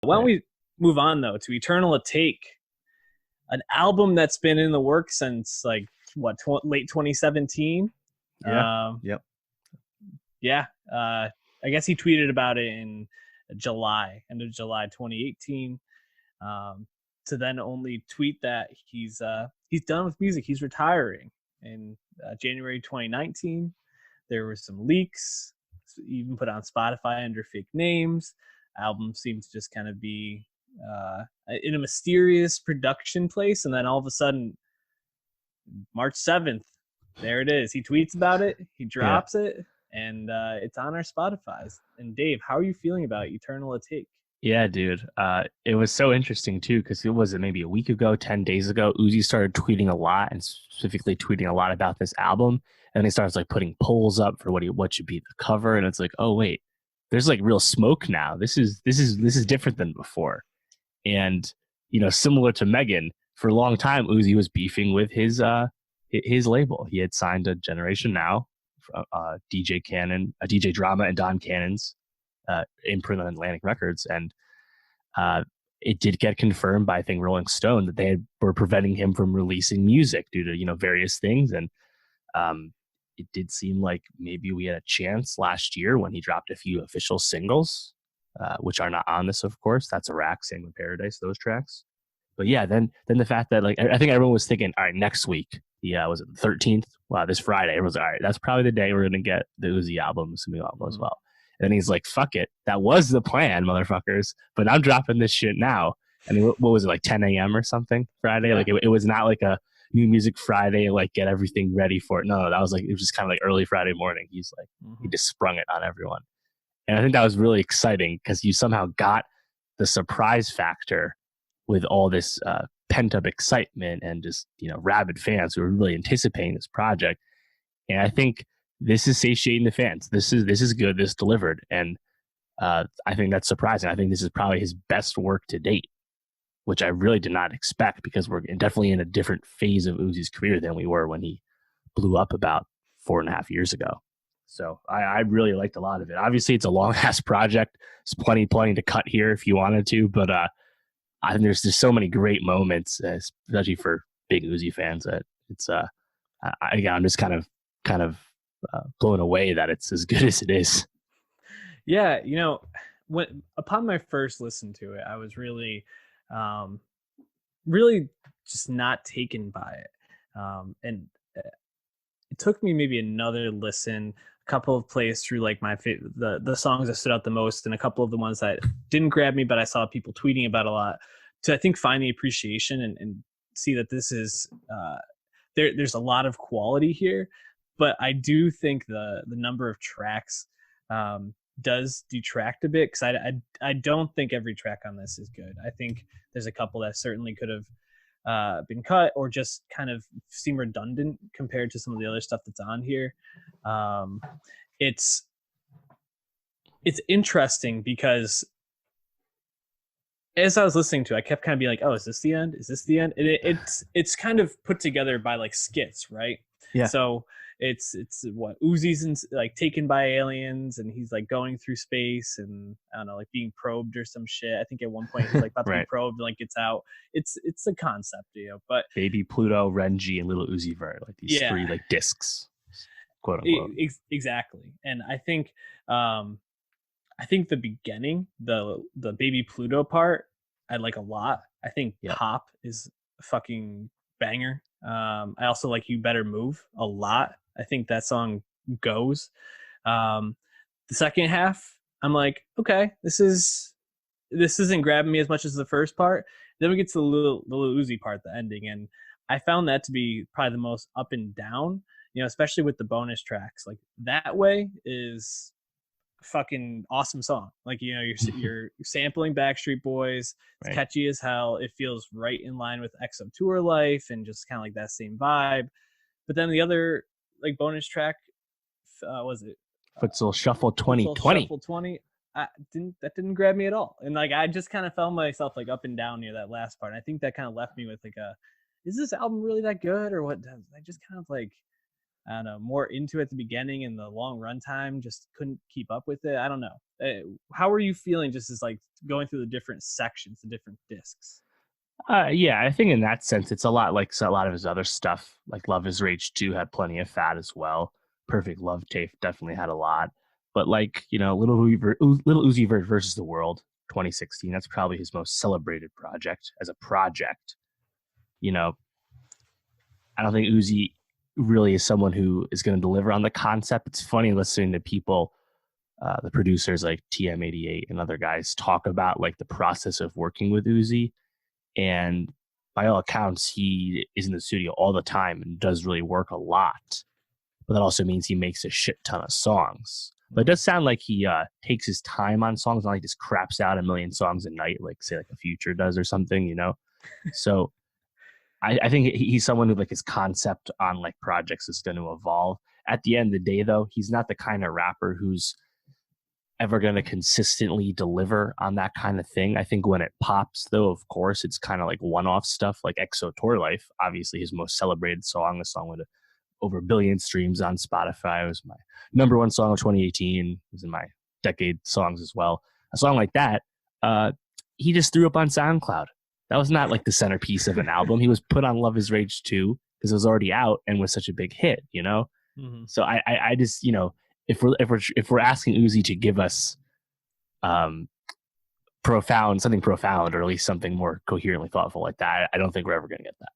Why don't Right. we move on though to Eternal Atake, an album that's been in the works since like late 2017. Yeah. Um, Yep. yeah, I guess he tweeted about it in end of July 2018. Um, to then only tweet that he's done with music, he's retiring in January 2019. There were some leaks, even put on Spotify under fake names. Album seemed to just kind of be in a mysterious production place, and then all of a sudden, March 7th, there it is. He tweets about it, he Yeah. drops it, and it's on our Spotify's. And Dave, how are you feeling about Eternal Atake? Yeah, dude. It was so interesting too because it was maybe a week ago, 10 days ago. Uzi started tweeting a lot and specifically tweeting a lot about this album, and he starts like putting polls up for what should be the cover, and it's like, oh wait, there's like real smoke now. This is different than before, and similar to Megan, for a long time, Uzi was beefing with his label. He had signed a Generation Now, DJ Cannon, DJ Drama, and Don Cannon's imprint on Atlantic Records, and uh, it did get confirmed by I think Rolling Stone that were preventing him from releasing music due to various things, and um, it did seem like maybe we had a chance last year when he dropped a few official singles, which are not on this, of course. That's Iraq, Same with Paradise, those tracks. But yeah, then the fact that like I think everyone was thinking, all right, next week, was it the 13th? Wow, this Friday, everyone's like, all right, that's probably the day we're gonna get the Uzi album, assuming all goes well. And then he's like, fuck it, that was the plan, motherfuckers. But I'm dropping this shit now. I mean, what was it, like 10 a.m. or something Friday? Yeah. Like it was not like a new music Friday, like get everything ready for it. No, that was like it was just kind of like early Friday morning. He just sprung it on everyone, and I think that was really exciting because you somehow got the surprise factor with all this pent up excitement and just rabid fans who are really anticipating this project. And I think this is satiating the fans. This is good. This delivered, and I think that's surprising. I think this is probably his best work to date, which I really did not expect because we're definitely in a different phase of Uzi's career than we were when he blew up about 4.5 years ago. So I really liked a lot of it. Obviously, it's a long ass project. There's plenty to cut here if you wanted to, but I think there's just so many great moments, especially for big Uzi fans. That it's again, I'm just kind of blown away that it's as good as it is. Yeah, when upon my first listen to it, I was um, really just not taken by it. And it took me maybe another listen, a couple of plays through like the songs that stood out the most, and a couple of the ones that didn't grab me, but I saw people tweeting about a lot, to I think find the appreciation and see that this is there's a lot of quality here. But I do think the number of tracks does detract a bit, because I don't think every track on this is good. I think there's a couple that certainly could have been cut or just kind of seem redundant compared to some of the other stuff that's on here. Um, it's it's interesting because as I was listening to it, I kept kind of being like, "Oh, is this the end? Is this the end?" And it's kind of put together by like skits, right? Yeah. So it's what Uzi's like taken by aliens, and he's like going through space, and I don't know, like being probed or some shit. I think at one point he's like about to be Right. probed, and like gets out. It's a concept, but Baby Pluto, Renji, and Lil Uzi Vert, like these yeah, three like discs, quote unquote. exactly. And um, I think the beginning, the Baby Pluto part, I like a lot. I think Yeah. Pop is a fucking banger. I also like You Better Move a lot. I think that song goes. Um, the second half, I'm like, okay, this isn't grabbing me as much as the first part. Then we get to the Lil Uzi part, the ending, and I found that to be probably the most up and down. Especially with the bonus tracks. Like That Way is fucking awesome song. Like you're sampling Backstreet Boys. It's Right. catchy as hell. It feels right in line with EXO Tour Life and just kind of like that same vibe. But then the other like bonus track, was it Futsal Shuffle Futsal 2020. Shuffle 20? Didn't grab me at all. And like I just kind of found myself like up and down near that last part. And I think that kind of left me with like is this album really that good or what? I just kind of like I don't know, more into it at the beginning, and the long runtime just couldn't keep up with it. I don't know. How are you feeling just as like going through the different sections, the different discs? Yeah, I think in that sense, it's a lot like a lot of his other stuff. Like Love Is Rage 2 had plenty of fat as well. Perfect Love Tape definitely had a lot. But like, Little Uzi Vert versus the World 2016, that's probably his most celebrated project as a project. You know, I don't think Uzi really is someone who is going to deliver on the concept. It's funny listening to people, the producers like TM88 and other guys talk about like the process of working with Uzi, and by all accounts, he is in the studio all the time and does really work a lot. But that also means he makes a shit ton of songs. But it does sound like he takes his time on songs, not like just craps out a million songs a night, like say like a Future does or something, you know. So I think he's someone who like his concept on like projects is going to evolve. At the end of the day, though, he's not the kind of rapper who's ever going to consistently deliver on that kind of thing. I think when it pops, though, of course, it's kind of like one-off stuff like EXO Tour Life, obviously his most celebrated song, a song with over a billion streams on Spotify. It was my number one song of 2018. It was in my decade songs as well. A song like that, he just threw up on SoundCloud. That was not like the centerpiece of an album. He was put on Love Is Rage 2 because it was already out and was such a big hit, you know? Mm-hmm. So I just, you know, if we're asking Uzi to give us something profound, or at least something more coherently thoughtful like that, I don't think we're ever going to get that.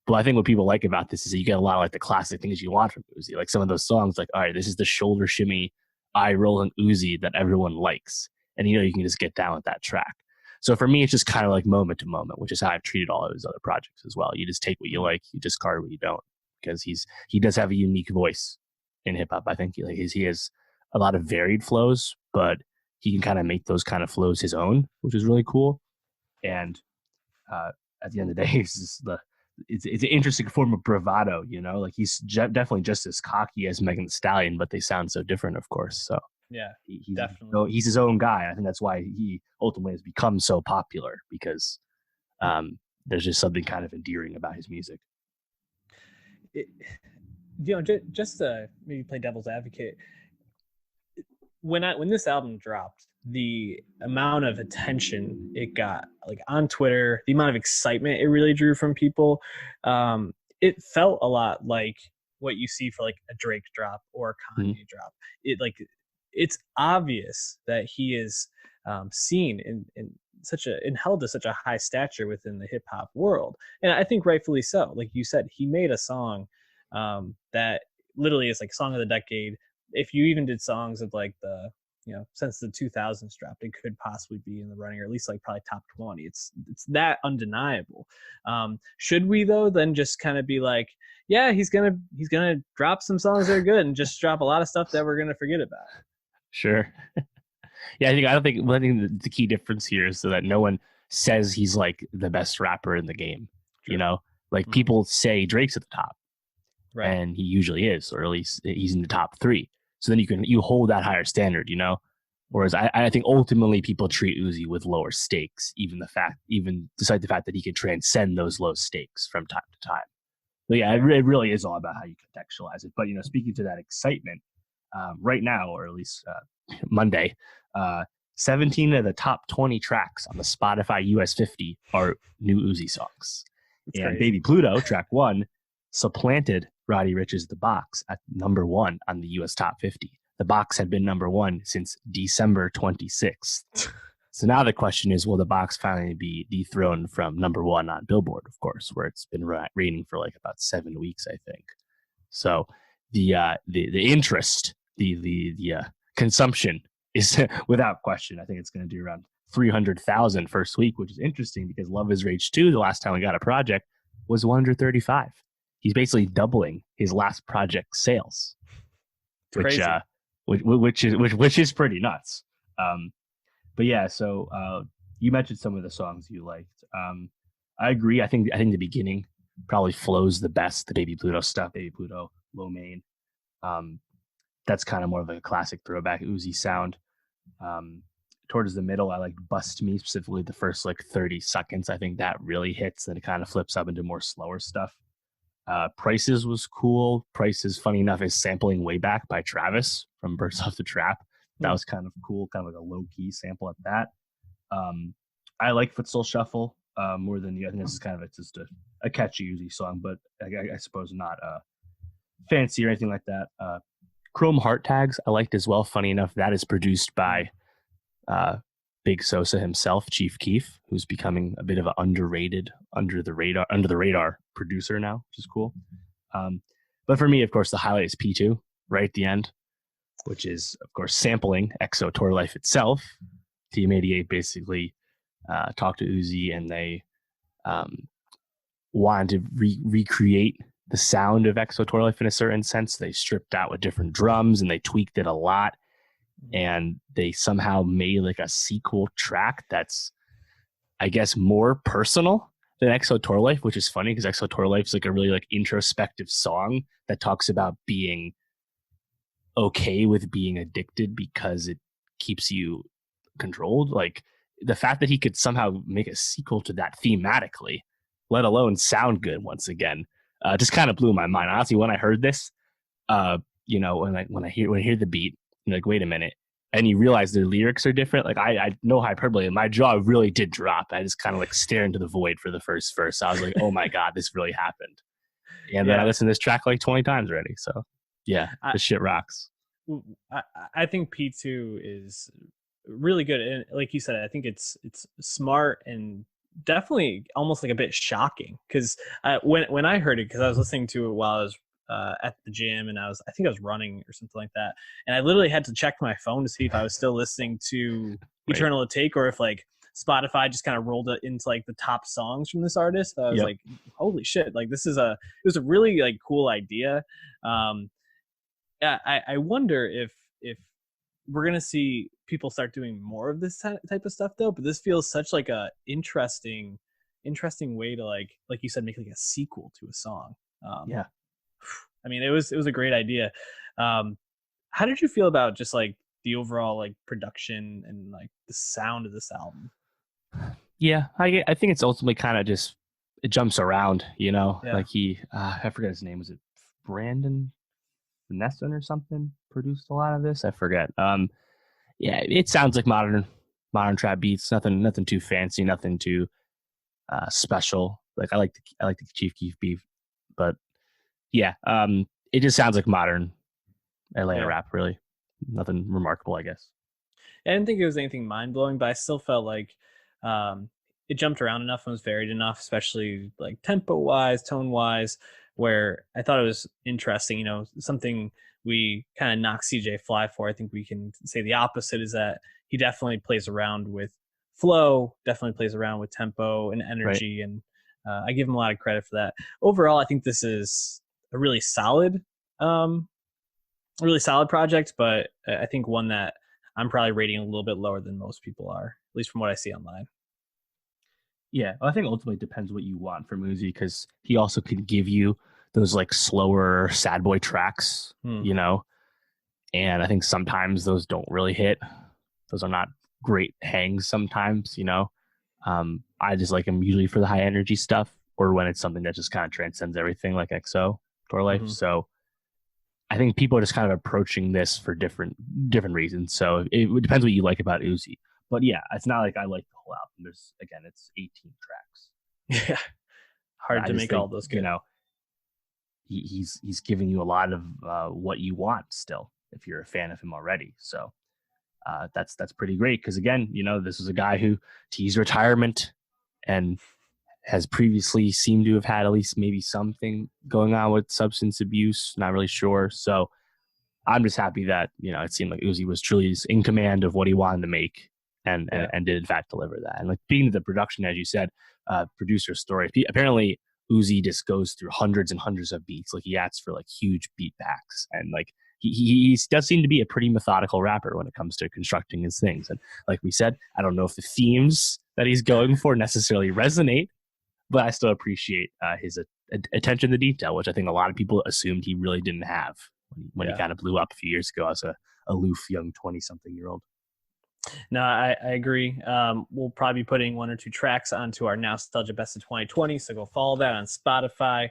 But I think what people like about this is that you get a lot of like the classic things you want from Uzi, like some of those songs, like, all right, this is the shoulder shimmy, eye rolling Uzi that everyone likes, and you know you can just get down with that track. So for me, it's just kind of like moment to moment, which is how I've treated all of his other projects as well. You just take what you like, you discard what you don't, because he does have a unique voice in hip hop. I think he has a lot of varied flows, but he can kind of make those kind of flows his own, which is really cool. And at the end of the day, it's an interesting form of bravado, you know. Like he's definitely just as cocky as Megan Thee Stallion, but they sound so different, of course. So Yeah, he's definitely. he's his own guy. I think that's why he ultimately has become so popular, because there's just something kind of endearing about his music. It, just to maybe play devil's advocate, when this album dropped, the amount of attention it got, like on Twitter, the amount of excitement it really drew from people, it felt a lot like what you see for like a Drake drop or a Mm-hmm. Kanye drop. It's obvious that he is seen in such a and held to such a high stature within the hip hop world, and I think rightfully so. Like you said, he made a song that literally is like song of the decade. If you even did songs of like the since the 2000s dropped, it could possibly be in the running, or at least like probably top 20. It's that undeniable. Should we though then just kind of be like, yeah, he's gonna drop some songs that are good and just drop a lot of stuff that we're gonna forget about? Sure. Yeah, I think the key difference here is so that no one says he's like the best rapper in the game. True. You know, like Mm-hmm. people say Drake's at the top, Right. and he usually is, or at least he's in the top three. So then you hold that higher standard, you know. Whereas I think ultimately people treat Uzi with lower stakes, even despite the fact that he can transcend those low stakes from time to time. But yeah, it really is all about how you contextualize it. But you know, speaking to that excitement, right now, or at least Monday, 17 of the top 20 tracks on the Spotify US 50 are new Uzi songs. It's And crazy. Baby Pluto, track one, supplanted Roddy Ricch's The Box at number one on the US top 50. The Box had been number one since December 26th. So now the question is, will The Box finally be dethroned from number one on Billboard, of course, where it's been reigning for like about 7 weeks, I think. So the interest, the consumption is without question. I think it's going to do around 300,000 first week, which is interesting because Love Is Rage 2, the last time we got a project, was 135. He's basically doubling his last project sales, It's crazy. which is pretty nuts. But yeah, so you mentioned some of the songs you liked. I agree. I think the beginning probably flows the best. The Baby Pluto stuff, Baby Pluto, Low Main. That's kind of more of like a classic throwback Uzi sound. Towards the middle, I like Bust Me, specifically the first like 30 seconds. I think that really hits, and it kind of flips up into more slower stuff. Prices was cool. Prices, funny enough, is sampling Way Back by Travis from Burst Off the Trap. That Hmm. was kind of cool, kind of like a low key sample at that. I like Footstool Shuffle more than the. I think this is kind of just a catchy, easy song, but I suppose not fancy or anything like that. Chrome Heart Tags I liked as well. Funny enough, that is produced by uh, Big Sosa himself, Chief Keef, who's becoming a bit of an underrated, under the radar producer now, which is cool. But for me, of course, the highlight is P2 right at the end, which is, of course, sampling EXO Tour Life itself. Team 88 basically talked to Uzi, and they um, wanted to recreate the sound of EXO Tour Life in a certain sense. They stripped out with different drums and they tweaked it a lot. And they somehow made like a sequel track that's, I guess, more personal than EXO Tour Life, which is funny because EXO Tour Life is like a really like introspective song that talks about being okay with being addicted because it keeps you controlled. Like the fact that he could somehow make a sequel to that thematically, let alone sound good once again, just kind of blew my mind. Honestly, when I heard this, when I hear the beat, I'm like, wait a minute. And you realize their lyrics are different. Like I no hyperbole. My jaw really did drop. I just kind of like stare into the void for the first verse. I was like, oh my God, this really happened. And then I Yeah. listened to this track like 20 times already. So yeah, I, this shit rocks. I I think P2 is really good, and like you said, I think it's smart and definitely almost like a bit shocking because when I heard it, because I was listening to it while I was at the gym, and I think I was running or something like that, and I literally had to check my phone to see if I was still listening to Right. Eternal Atake or if like Spotify just kind of rolled it into like the top songs from this artist. I was Yep. like, holy shit, like it was a really like cool idea. um yeah, I wonder if we're gonna see people start doing more of this type of stuff though. But this feels such like a interesting way to like you said, make like a sequel to a song. Um, Yeah. I mean, it was a great idea. Um, how did you feel about just like the overall like production and like the sound of this album? Yeah. I think it's ultimately kind of just, it jumps around, Yeah. like I forget his name. Was it Brandon Nesson or something produced a lot of this? I forget. Yeah, it sounds like modern trap beats. Nothing too fancy. Nothing too special. Like I like the Chief Keef beef, but yeah, it just sounds like modern Atlanta Yeah. rap. Really, nothing remarkable, I guess. I didn't think it was anything mind blowing, but I still felt like um, it jumped around enough and was varied enough, especially like tempo wise, tone wise, where I thought it was interesting. Something we kind of knock CJ Fly for. I think we can say the opposite is that he definitely plays around with flow, definitely plays around with tempo and Right. energy. And I give him a lot of credit for that. Overall, I think this is a um, really solid project, but I think one that I'm probably rating a little bit lower than most people are, at least from what I see online. Yeah, well, I think ultimately it depends what you want from Uzi because he also can give you those like slower sad boy tracks, Hmm. and I think sometimes those don't really hit. Those are not great hangs sometimes. I just like him usually for the high energy stuff or when it's something that just kind of transcends everything like XO Tour Life. Mm-hmm. So I think people are just kind of approaching this for different reasons. So it depends what you like about Uzi. But yeah, it's not like I like the whole album. It's 18 tracks. Yeah, hard I to just make all think, those good. he's giving you a lot of what you want still if you're a fan of him already. So that's pretty great because again, this was a guy who teased retirement and has previously seemed to have had at least maybe something going on with substance abuse. Not really sure. So I'm just happy that it seemed like Uzi was truly in command of what he wanted to make, and and, Yeah. and did in fact deliver that. And like being the production, as you said, producer story. Apparently, Uzi just goes through hundreds and hundreds of beats. Like he asks for like huge beat backs, and like he does seem to be a pretty methodical rapper when it comes to constructing his things. And like we said, I don't know if the themes that he's going for necessarily resonate, but I still appreciate his attention to detail, which I think a lot of people assumed he really didn't have when he Yeah. kind of blew up a few years ago as a aloof young 20-something-year-old. No, I agree. We'll probably be putting one or two tracks onto our Nostalgia Best of 2020, so go follow that on Spotify.